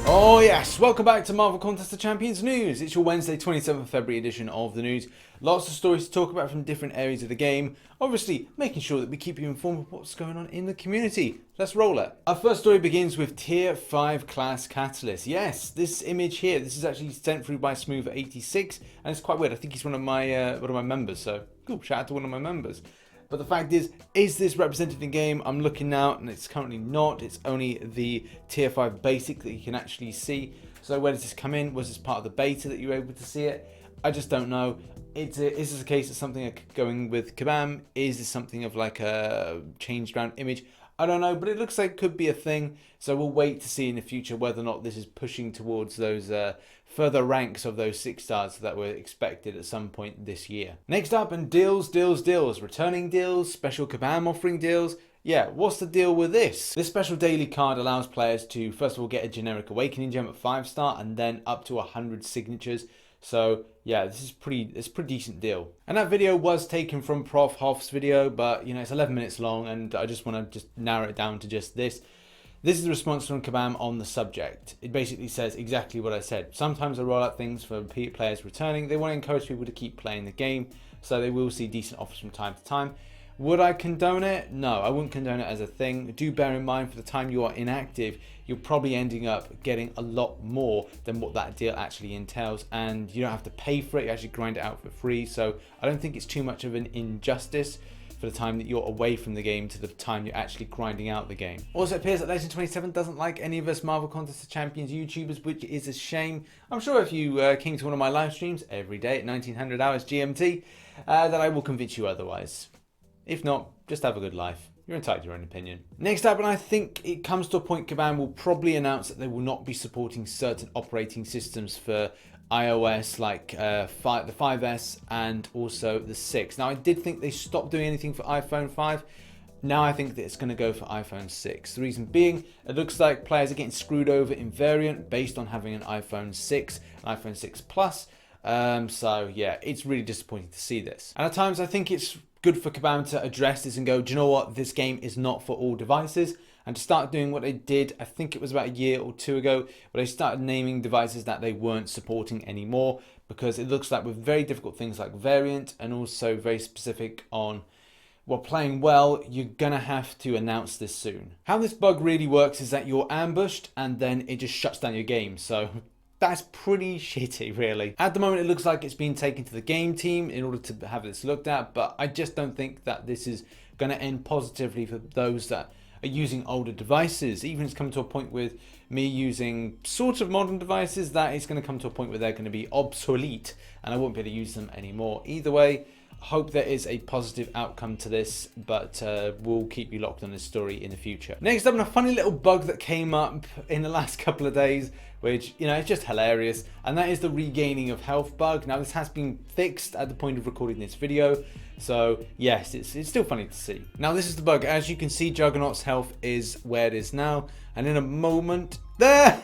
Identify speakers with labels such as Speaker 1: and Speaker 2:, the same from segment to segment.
Speaker 1: Oh yes, welcome back to Marvel Contest of Champions News. It's your Wednesday 27th February edition of the news. Lots of stories to talk about from different areas of the game. Obviously, making sure that we keep you informed of what's going on in the community. Let's roll it. Our first story begins with Tier 5 class Catalyst. Yes, this image here, this is actually sent through by Smooth86, and it's quite weird. I think he's one of my members, so cool, shout out to one of my members. But the fact is this represented in game? I'm looking now and it's currently not. It's only the Tier 5 basic that you can actually see. So where does this come in? Was this part of the beta that you were able to see it? I just don't know. Is this a case of something going with Kabam? Is this something of like a changed around image? I don't know, but it looks like it could be a thing. So we'll wait to see in the future whether or not this is pushing towards those further ranks of those 6 stars that were expected at some point this year. Next up, and deals. Returning deals, special Kabam offering deals. Yeah, what's the deal with this? This special daily card allows players to, first of all, get a generic Awakening gem at 5-star and then up to 100 signatures. So yeah, it's a pretty decent deal. And that video was taken from Prof Hoff's video, but you know, it's 11 minutes long and I just want to just narrow it down to just this. This is the response from Kabam on the subject. It basically says exactly what I said. Sometimes I roll out things for players returning. They want to encourage people to keep playing the game, so they will see decent offers from time to time. Would I condone it? No, I wouldn't condone it as a thing. Do bear in mind, for the time you are inactive, you're probably ending up getting a lot more than what that deal actually entails, and you don't have to pay for it, you actually grind it out for free. So I don't think it's too much of an injustice for the time that you're away from the game to the time you're actually grinding out the game. Also, it appears that Legend27 doesn't like any of us Marvel Contest of Champions YouTubers, which is a shame. I'm sure if you came to one of my live streams every day at 1900 hours GMT, that I will convince you otherwise. If not, just have a good life. You're entitled to your own opinion. Next up, and I think it comes to a point Kabam will probably announce that they will not be supporting certain operating systems for iOS, like the 5S and also the 6. Now, I did think they stopped doing anything for iPhone 5. Now I think that it's going to go for iPhone 6. The reason being, it looks like players are getting screwed over in variant based on having an iPhone 6, an iPhone 6 Plus. So yeah, it's really disappointing to see this. And at times I think it's good for Kabam to address this and go, do you know what, this game is not for all devices, and to start doing what they did, I think it was about a year or two ago, where they started naming devices that they weren't supporting anymore, because it looks like with very difficult things like variant and also very specific on playing well, you're gonna have to announce this soon. How this bug really works is that you're ambushed and then it just shuts down your game. So that's pretty shitty, really. At the moment, it looks like it's been taken to the game team in order to have this looked at, but I just don't think that this is going to end positively for those that are using older devices. Even it's come to a point with me using sort of modern devices that it's going to come to a point where they're going to be obsolete and I won't be able to use them anymore. Either way, I hope there is a positive outcome to this, but we'll keep you locked on this story in the future. Next up, a funny little bug that came up in the last couple of days, which, you know, it's just hilarious, and that is the regaining of health bug. Now, this has been fixed at the point of recording this video, so yes, it's still funny to see. Now, this is the bug. As you can see, Juggernaut's health is where it is now, and in a moment, there!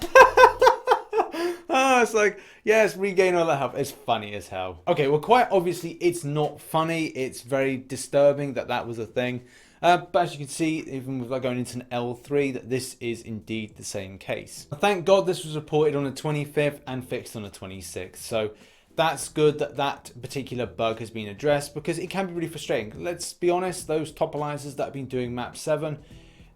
Speaker 1: It's like, yes, regain all that health. It's funny as hell. Okay, well, quite obviously, it's not funny. It's very disturbing that that was a thing. But as you can see, even with going into an L3, that this is indeed the same case. Thank God this was reported on the 25th and fixed on the 26th. So that's good that that particular bug has been addressed, because it can be really frustrating. Let's be honest, those topalizers that have been doing map 7,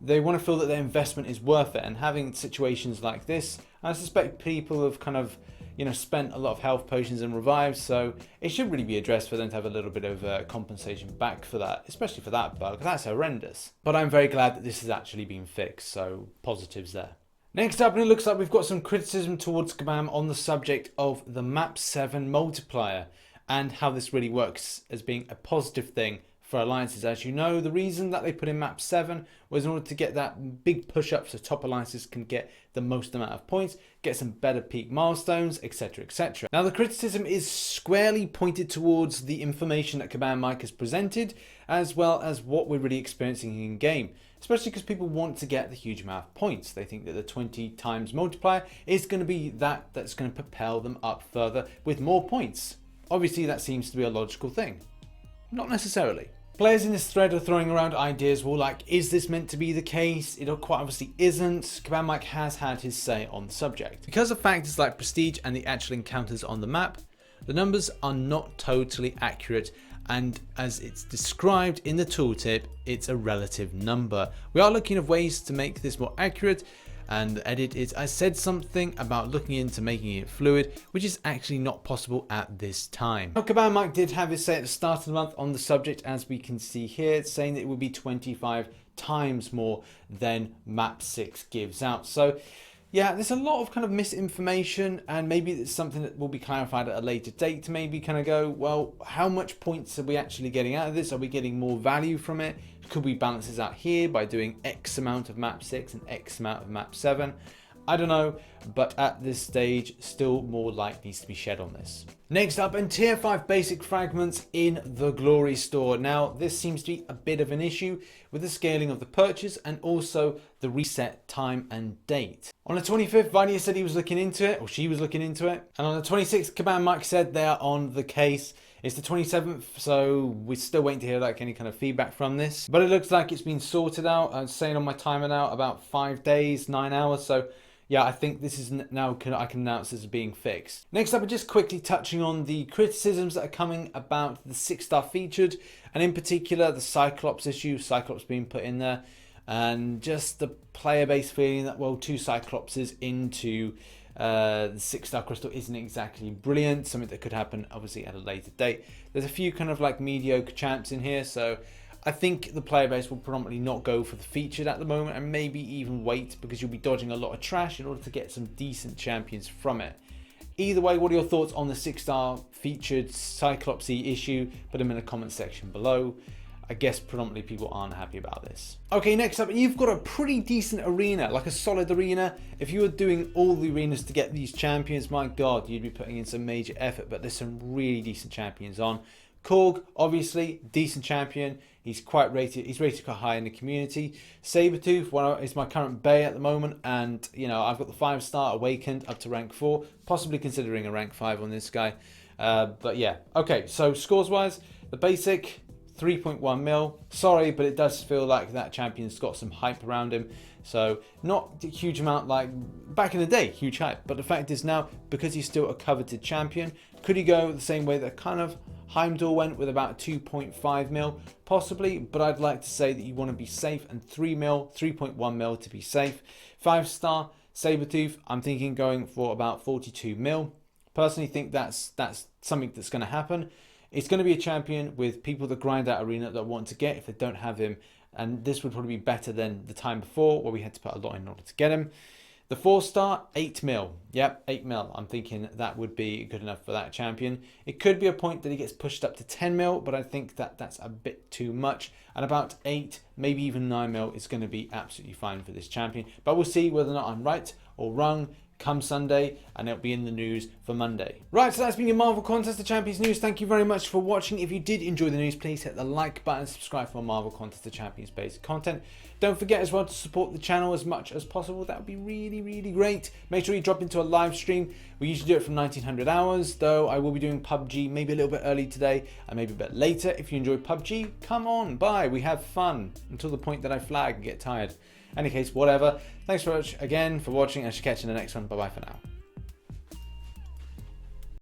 Speaker 1: they want to feel that their investment is worth it, and having situations like this, I suspect people have kind of, you know, spent a lot of health potions and revives, so it should really be addressed for them to have a little bit of compensation back for that, especially for that bug. That's horrendous. But I'm very glad that this has actually been fixed, so positives there. Next up, and it looks like we've got some criticism towards Kabam on the subject of the map 7 multiplier and how this really works as being a positive thing for alliances. As you know, the reason that they put in map 7 was in order to get that big push up so top alliances can get the most amount of points, get some better peak milestones, etc, etc. Now, the criticism is squarely pointed towards the information that Kabam Mike has presented, as well as what we're really experiencing in game, especially because people want to get the huge amount of points. They think that the 20 times multiplier is going to be that's going to propel them up further with more points. Obviously, that seems to be a logical thing. Not necessarily. Players in this thread are throwing around ideas, well, like, is this meant to be the case? It quite obviously isn't. Command Mike has had his say on the subject. Because of factors like prestige and the actual encounters on the map, the numbers are not totally accurate, and as it's described in the tooltip, it's a relative number. We are looking at ways to make this more accurate, and the edit is, I said something about looking into making it fluid, which is actually not possible at this time. Command Mike did have his say at the start of the month on the subject, as we can see here, saying that it would be 25 times more than map 6 gives out. So yeah, there's a lot of kind of misinformation, and maybe it's something that will be clarified at a later date to maybe kind of go, well, how much points are we actually getting out of this? Are we getting more value from it? Could we balance this out here by doing X amount of map 6 and X amount of map 7? I don't know, but at this stage, still more light needs to be shed on this. Next up, and tier 5 basic fragments in the Glory Store. Now, this seems to be a bit of an issue with the scaling of the purchase and also the reset time and date. On the 25th, Vania said he was looking into it, or she was looking into it. And on the 26th, Command Mike said they are on the case. It's the 27th, so we're still waiting to hear like any kind of feedback from this. But it looks like it's been sorted out. I was saying on my timer now about 5 days, 9 hours. So yeah, I think this is now, I can announce this as being fixed. Next up, we're just quickly touching on the criticisms that are coming about the 6-star featured, and in particular the Cyclops issue, Cyclops being put in there, and just the player base feeling that, well, 2 Cyclopses into the 6-star crystal isn't exactly brilliant, something that could happen obviously at a later date. There's a few kind of like mediocre champs in here, so I think the player base will predominantly not go for the featured at the moment, and maybe even wait, because you'll be dodging a lot of trash in order to get some decent champions from it. Either way, what are your thoughts on the 6-star featured Cyclopsy issue? Put them in the comment section below. I guess predominantly people aren't happy about this. Okay, next up, you've got a pretty decent arena, like a solid arena. If you were doing all the arenas to get these champions, my God, you'd be putting in some major effort, but there's some really decent champions on. Korg, obviously, decent champion. He's quite rated. He's rated quite high in the community. Sabertooth is my current bay at the moment, and you know I've got the 5-star Awakened up to rank 4, possibly considering a rank 5 on this guy. But yeah, okay. So scores wise, the basic 3.1 mil. Sorry, but it does feel like that champion's got some hype around him. So not a huge amount like back in the day, huge hype. But the fact is now, because he's still a coveted champion, could he go the same way that kind of Heimdall went with about 2.5 mil? Possibly, but I'd like to say that you want to be safe, and 3 mil, 3.1 mil to be safe. 5-star Sabertooth, I'm thinking going for about 42 mil. Personally think that's something that's going to happen. It's going to be a champion with people that grind out arena that want to get if they don't have him, and this would probably be better than the time before where we had to put a lot in order to get him. The 4-star, 8 mil. Yep, 8 mil. I'm thinking that would be good enough for that champion. It could be a point that he gets pushed up to 10 mil, but I think that that's a bit too much. And about 8, maybe even 9 mil is going to be absolutely fine for this champion. But we'll see whether or not I'm right or wrong come Sunday, and it'll be in the news for Monday. Right, so that's been your Marvel Contest of Champions news. Thank you very much for watching. If you did enjoy the news, please hit the like button and subscribe for more Marvel Contest of Champions based content. Don't forget as well to support the channel as much as possible. That would be really, really great. Make sure you drop into a live stream. We usually do it from 1900 hours, though I will be doing PUBG maybe a little bit early today and maybe a bit later. If you enjoy PUBG, come on by. We have fun until the point that I flag and get tired. Any case, whatever. Thanks very much again for watching. I shall catch you in the next one. Bye bye for now.